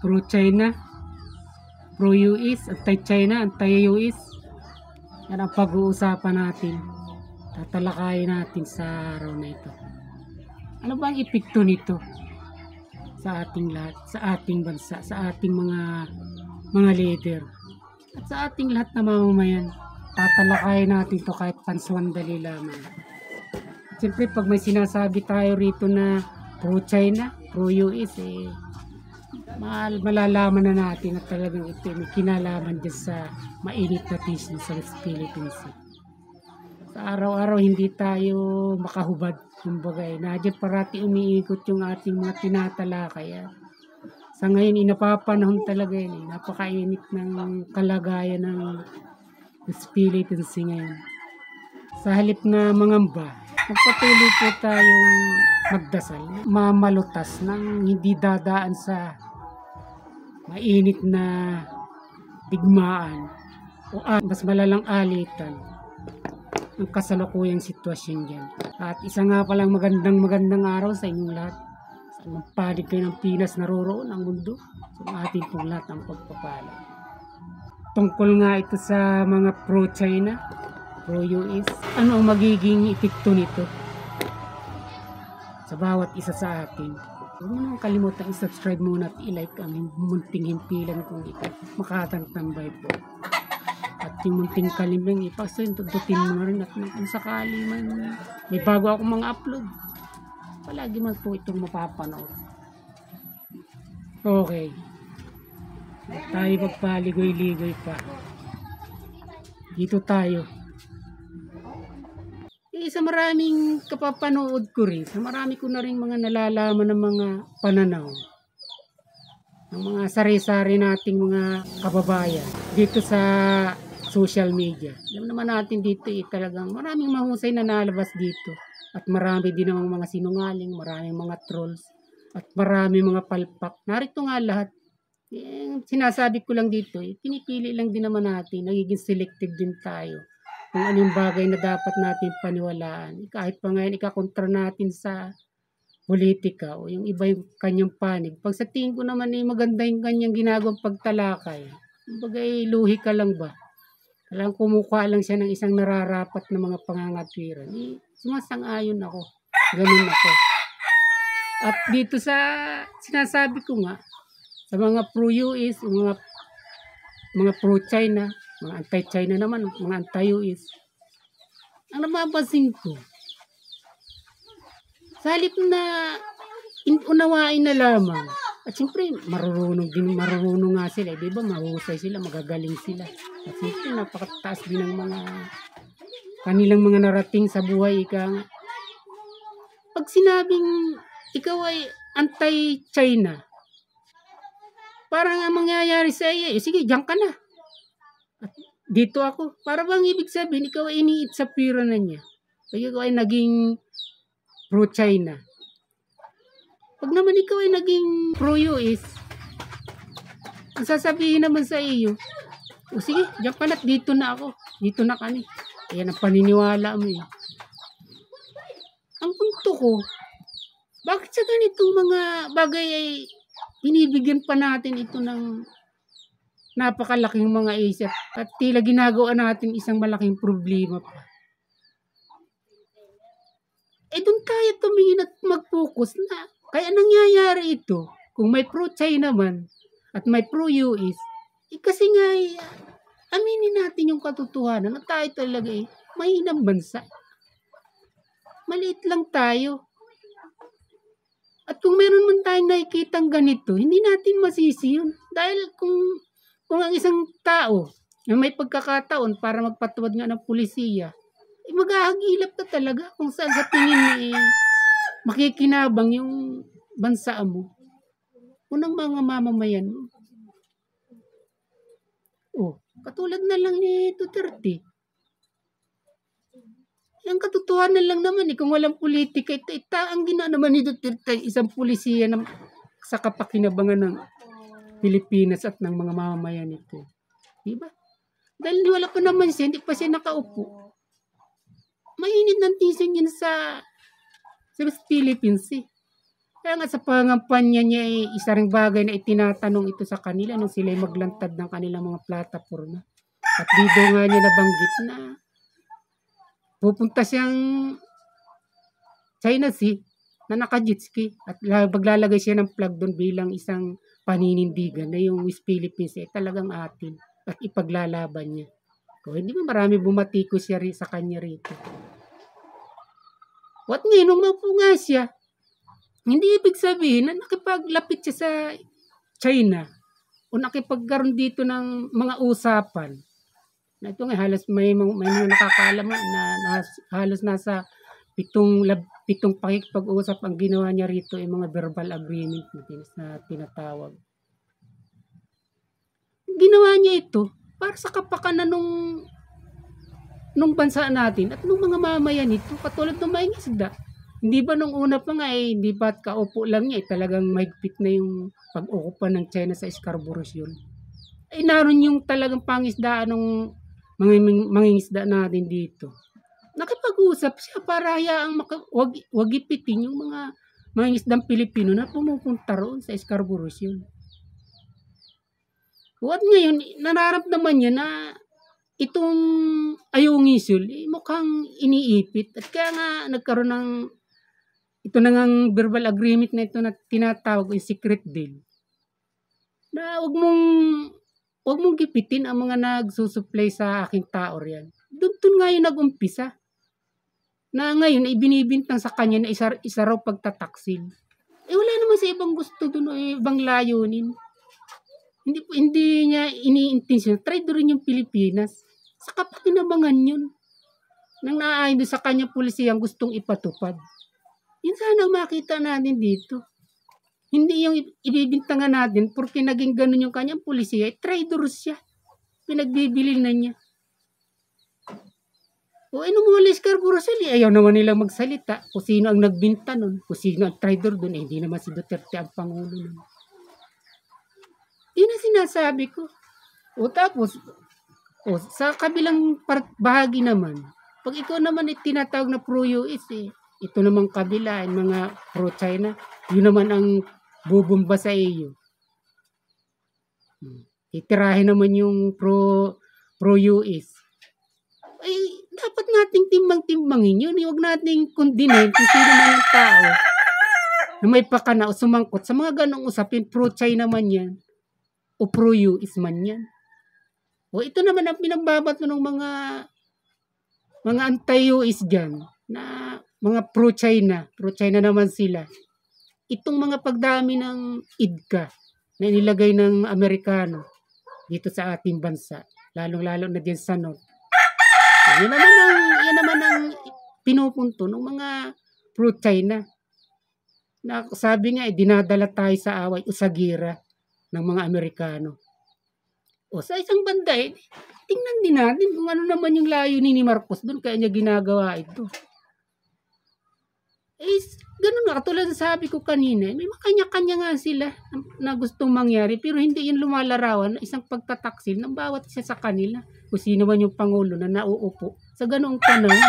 pro-China, pro-US, anti-China, anti-US. Yan ang pag-uusapan natin. Tatalakayin natin sa araw na ito. Ano ba ang epekto nito sa ating lahat, sa ating bansa, sa ating mga leader, at sa ating lahat na mamamayan? Tatalakayin natin ito kahit pansandali lamang. Siyempre, pag may sinasabi tayo rito na pro-China, pro-US, malalaman na natin na talagang ito may kinalaman dyan sa mainit na tisyo sa Philippines. Sa araw-araw hindi tayo makahubad, kumbaga nandiyan parati umiikot yung ating mga tinatalakay. Sa ngayon inapapanahon talaga yun, napakainit ng kalagayan ng Philippines ngayon. Sa halip na mangamba, magpatuloy po tayong magdasal, mamalutas ng hindi dadaan sa mainit na digmaan o mas malalang alitan ang kasalukuyang sitwasyon dyan. At isa nga palang magandang araw sa inyong lahat. Sa anong panig kayo ng Pinas naroroon ang mundo, sa ating pong lahat ang pagpapala. Tungkol nga ito sa mga pro-China, pro-US, ano ang magiging epekto nito sa bawat isa sa atin? Huwag mo naman kalimutan i-subscribe muna at i-like ang munting himpilan kung ito makatangtambay po. At yung munting kalimbang ipasundutin mo na rin, at kung sakali man may bago akong mga upload, palagi man po itong mapapanood. Okay. Tayo magpaligoy-ligoy pa. Dito tayo. Sa maraming kapapanood ko rin, sa marami ko na rin mga nalalaman ng mga pananaw ng mga sari-sari nating mga kababayan dito sa social media. Alam naman natin dito talagang maraming mahusay na nalabas dito, at marami din namang mga sinungaling, maraming mga trolls, at maraming mga palpak. Narito nga lahat. Sinasabi ko lang dito, pinipili lang din naman natin, nagiging selective din tayo kung anong bagay na dapat natin paniwalaan. Kahit pa ngayon ikakontra natin sa politika o yung iba yung kanyang panig. Pag sa tingin ko naman maganda yung kanyang ginagawang pagtalakay. Bagay, luhi ka lang ba? Alam, kumukha lang siya ng isang nararapat na mga pangangatwiran. Sumasang-ayon ako. Ganun ako. At dito sa sinasabi ko nga, sa mga pro-US, mga pro-China, mga anti-China naman, mga anti-US, ang napapansin ko, sa halip na unawain na lamang, at siyempre marurunong nga sila, di ba, mahusay sila, magagaling sila, at siyempre napakataas din ng mga kanilang mga narating sa buhay. Pag sinabing ikaw ay anti-China, parang ang mangyayari sa iyo, sige, diyan ka na. At dito ako. Para bang ibig sabihin, ikaw ay iniitsapira na niya. Kaya ikaw ay naging pro-China. Pag naman ikaw ay naging pro-US, ang sasabihin naman sa iyo, o sige, diyan ka na, dito na ako. Dito na kami. Ayan ang paniniwala mo. Ang punto ko, bakit sa ganitong mga bagay ay binibigyan pa natin ito ng napakalaking mga isip, at tila ginagawa natin isang malaking problema pa. Doon tayo tumingin at mag-focus na kaya nangyayari ito. Kung may pro-China man at may pro-US, kasi nga aminin natin yung katotohanan na tayo talaga mahinang bansa. Maliit lang tayo. At kung meron man tayong nakikitang ganito, hindi natin masisi yun. Dahil kung ang isang tao na may pagkakataon para magpatuwad nga ng pulisiya, maghahagilap ka talaga kung saan sa tingin makikinabang yung bansa mo. Unang mga mamamayan mo. Katulad na lang ni Duterte. Ang katotohanan lang naman, kung walang politika, ang ginawa naman ni Duterte, isang pulisiya sa kapakinabangan ng Pilipinas at ng mga mamamayan nito. Diba? Dahil wala pa naman siya, hindi pa siya nakaupo. Mainit ng tisyon yun sa Philippines. Kaya nga sa pangampanya niya isa ring bagay na itinatanong ito sa kanila nung sila'y maglantad ng kanilang mga plataporma. At dito nga niya nabanggit na pupunta siyang China Sea na naka-jet ski at maglalagay siya ng flag doon bilang isang paninindigan na yung West Philippines talagang atin at ipaglalaban niya. So, hindi ba marami bumatiko siya sa kanya rito. What ngayon, nung maupo nga siya, hindi ibig sabihin na nakipaglapit siya sa China o nakipagkaroon dito ng mga usapan. Na ito nga, halos may mga nakakaalam na halos nasa pitong pakikipag-usap ang ginawa niya rito ay mga verbal agreement na tinatawag. Ginawa niya ito para sa kapakanan nung bansa natin at nung mga mamayan nito katulad ng mangingisda. Hindi ba nung una pa nga hindi ba kaupo lang niya talagang mahigpit na yung pag-okupa ng China sa Scarborough Shoal. Ay naroon yung talagang pangisdaan ng mangingisda natin dito. Nakipag-usap siya para hayaang wag ipitin yung mga mangingisdang Pilipino na pumupunta roon sa Scarborough Shoal. At ngayon, nararamdaman niya na itong Ayungin Shoal mukhang iniipit. At kaya nga nagkaroon ng ito na ngang verbal agreement na ito na tinatawag yung secret deal. Na wag mong gipitin ang mga nagsusupply sa aking tao riyan. Doon nga yung nag-umpisa. Na ngayon ay binibintang sa kanya na isa raw pagtataksil. Wala naman sa ibang gusto doon o ibang layunin. Hindi niya iniintensyon. Traitor rin yung Pilipinas. Sa kapakinabangan yun. Nang naayon doon sa kanya pulisiyang gustong ipatupad. Yun sana makita natin dito. Hindi yung ibibintangan natin porque naging ganun yung kanyang pulisiya. Traitor siya. Pinagbibili na niya. O nung muli Scarborough Shoal, ayaw naman nilang magsalita kung sino ang nagbinta nun, kung sino ang traitor dun, hindi naman si Duterte ang Pangulo nun. Yun ang sinasabi ko. O tapos, sa kabilang bahagi naman, pag ikaw naman tinatawag na pro-US, ito naman kabila, mga pro-China, yun naman ang bubumba sa iyo. Titirahin naman yung pro-US. Ay, dapat nating timbang-timbangin yun. Huwag nating kundinin kung sino man yung tao na may pakana o sumangkot sa mga ganong usapin, pro-China man yan o pro-US man yan. O ito naman ang pinagbabato ng mga anti-US dyan na mga pro-China naman sila. Itong mga pagdami ng IDCA na inilagay ng Amerikano dito sa ating bansa, lalong-lalo na din sa North. Yan naman ang pinupunto ng mga pro-China. Na sabi nga, dinadala tayo sa away o sa gira ng mga Amerikano. O sa isang banda, tingnan din natin kung ano naman yung layunin ni Marcos doon kaya niya ginagawa ito. Ganun nga, katulad sa sabi ko kanina, may makanya-kanya nga sila na gustong mangyari pero hindi yun lumalarawan na isang pagtataksil ng bawat isa sa kanila. Kung sino man yung Pangulo na nauupo sa ganoong panahon.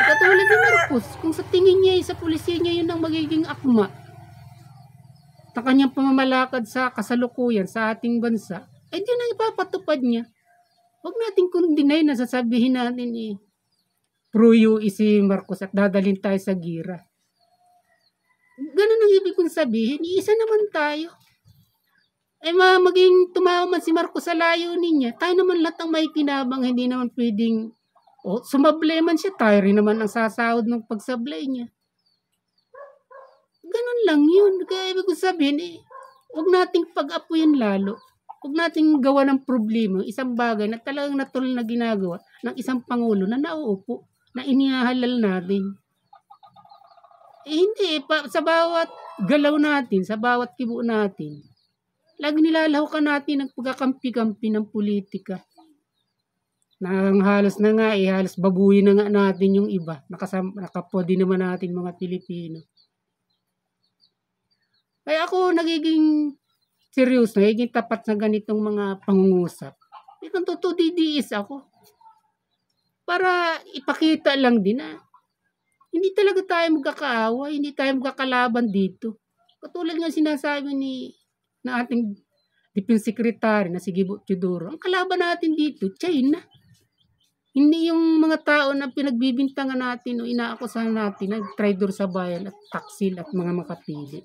Katulad ni Marcos, kung sa tingin niya, sa pulisya niya yun ang magiging akma ng kanyang pamamalakad sa kasalukuyan sa ating bansa, ay yun ang ipapatupad niya. Huwag natin kundinay na sasabihin natin pro-US si Marcos at dadalhin tayo sa gira. Ganun ang ibig kong sabihin, iisa naman tayo. Maging tumawa man si Marcos sa layunin niya, tayo naman lahat ang may kinabang, hindi naman pwedeng, sumablay man siya, tayo rin naman ang sasahod ng pagsablay niya. Ganun lang yun. Kaya ibig kong sabihin, huwag nating pag-apuyan lalo. Huwag nating gawa ng problema, isang bagay na talagang natuloy na ginagawa ng isang Pangulo na nauupo, na inihahalal natin. Hindi, sa bawat galaw natin, sa bawat kibo natin, lagi nilalahukan natin ang pagkakampi-kampi ng politika. Nang halos na nga, halos babuyin na nga natin yung iba. Nakapwa din naman natin mga Pilipino. Kaya ako nagiging seryoso, nagiging tapat sa ganitong mga pangungusap. Itong totoo DDS ako. Para ipakita lang din na Hindi talaga tayo magkakaaway, hindi tayo magkakalaban dito. Katulad nga sinasabi na ating Defense Secretary na si Gibo Teodoro, ang kalaban natin dito, China. Hindi yung mga tao na pinagbibintangan natin o inaakusahan natin na traitor sa bayan at taksil at mga makapili.